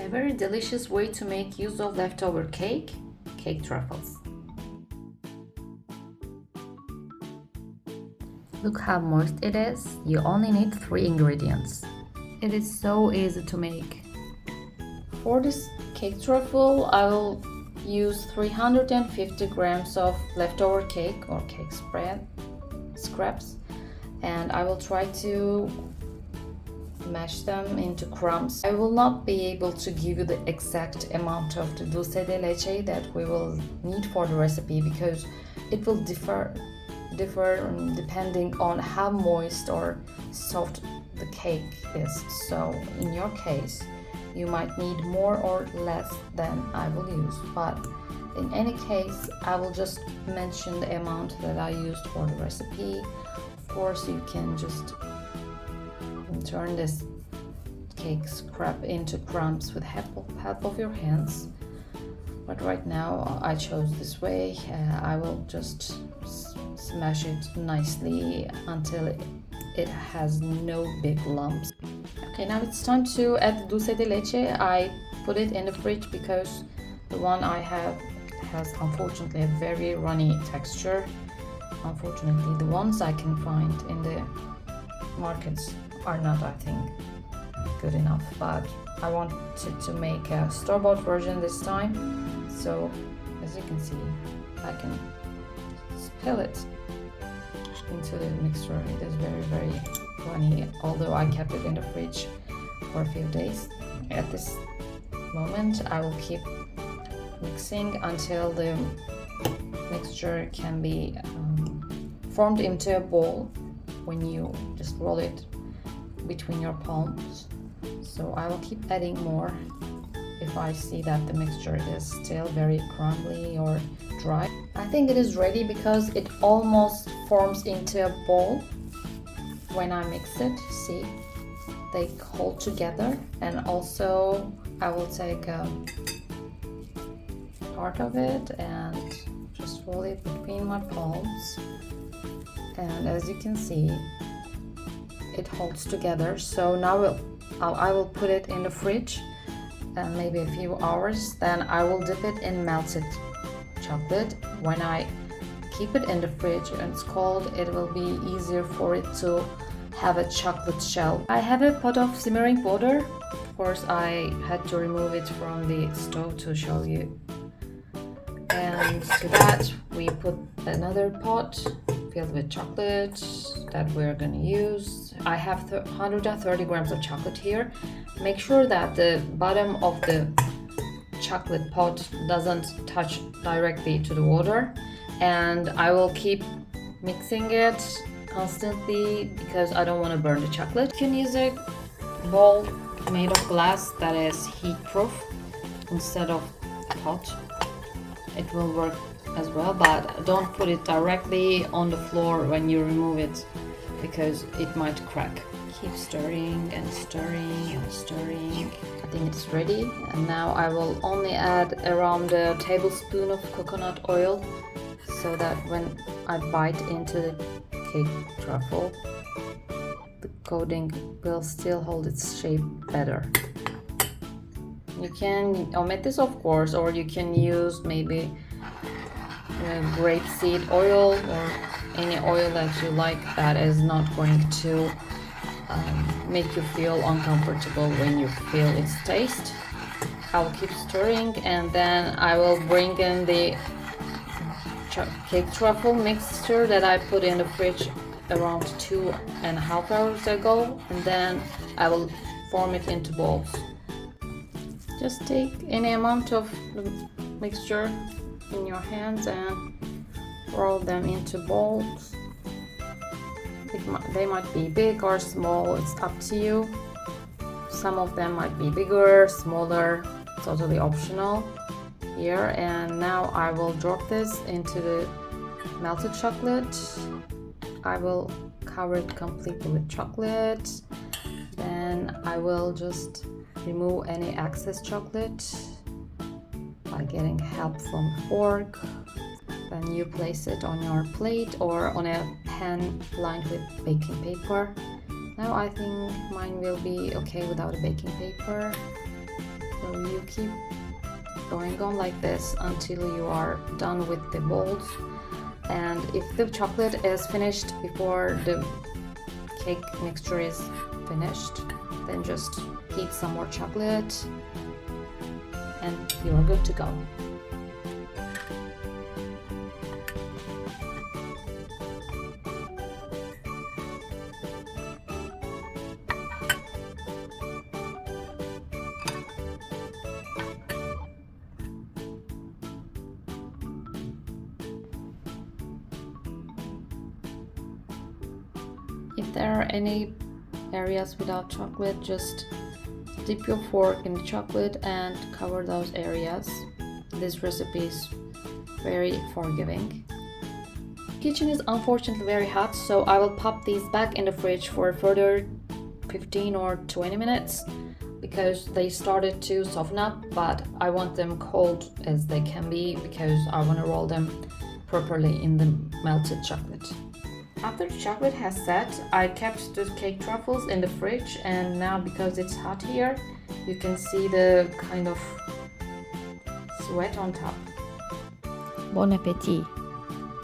A very delicious way to make use of leftover cake truffles. Look how moist it is. You only need 3 ingredients. It is so easy to make. For this cake truffle, I will use 350 grams of leftover cake or cake scraps, and I will try to mash them into crumbs. I will not be able to give you the exact amount of the dulce de leche that we will need for the recipe because it will differ depending on how moist or soft the cake is. So in your case, you might need more or less than I will use, but in any case, I will just mention the amount that I used for the recipe. Of course, you can just turn this cake scrap into crumbs with help of your hands. But right now I chose this way. I will just smash it nicely until it has no big lumps. Okay, now it's time to add the dulce de leche. I put it in the fridge because the one I have has unfortunately a very runny texture. Unfortunately, the ones I can find in the markets are not, I think, good enough, but I wanted to make a store-bought version this time. So as you can see, I can spill it into the mixture. It is very runny, although I kept it in the fridge for a few days. At this moment, I will keep mixing until the mixture can be formed into a ball when you just roll it between your palms. So I will keep adding more if I see that the mixture is still very crumbly or dry. I think it is ready because it almost forms into a ball when I mix it. See, they hold together, and also I will take part of it and just roll it between my palms, and as you can see, it holds together. So now I will put it in the fridge and maybe a few hours. Then I will dip it in melted chocolate. When I keep it in the fridge and it's cold, it will be easier for it to have a chocolate shell. I have a pot of simmering water. Of course, I had to remove it from the stove to show you. And to that, we put another pot filled with chocolate that we're gonna use. I have 130 grams of chocolate here. Make sure that the bottom of the chocolate pot doesn't touch directly to the water, and I will keep mixing it constantly because I don't want to burn the chocolate. You can use a bowl made of glass that is heat proof instead of pot. It will work as well, but don't put it directly on the floor when you remove it because it might crack. Keep stirring and stirring and stirring. I think it's ready, and now I will only add around a tablespoon of coconut oil so that when I bite into the cake truffle, the coating will still hold its shape better. You can omit this, of course, or you can use maybe grapeseed oil or any oil that you like that is not going to make you feel uncomfortable when you feel its taste. I will keep stirring, and then I will bring in the cake truffle mixture that I put in the fridge around 2.5 hours ago, and then I will form it into balls. Just take any amount of the mixture in your hands and roll them into balls. They might be big or small, it's up to you. Some of them might be bigger, smaller, totally optional here. And now I will drop this into the melted chocolate. I will cover it completely with chocolate. Then I will just remove any excess chocolate by getting help from a fork. Then you place it on your plate or on a pan lined with baking paper. Now I think mine will be okay without a baking paper. So keep going on like this until you are done with the balls. And if the chocolate is finished before the cake mixture is finished, then just heat some more chocolate and you are good to go. If there are any areas without chocolate, just dip your fork in the chocolate and cover those areas. This recipe is very forgiving. Kitchen is unfortunately very hot, so I will pop these back in the fridge for a further 15 or 20 minutes because they started to soften up, but I want them cold as they can be because I want to roll them properly in the melted chocolate. After the chocolate has set, I kept the cake truffles in the fridge, and now because it's hot here, you can see the kind of sweat on top. Bon appétit!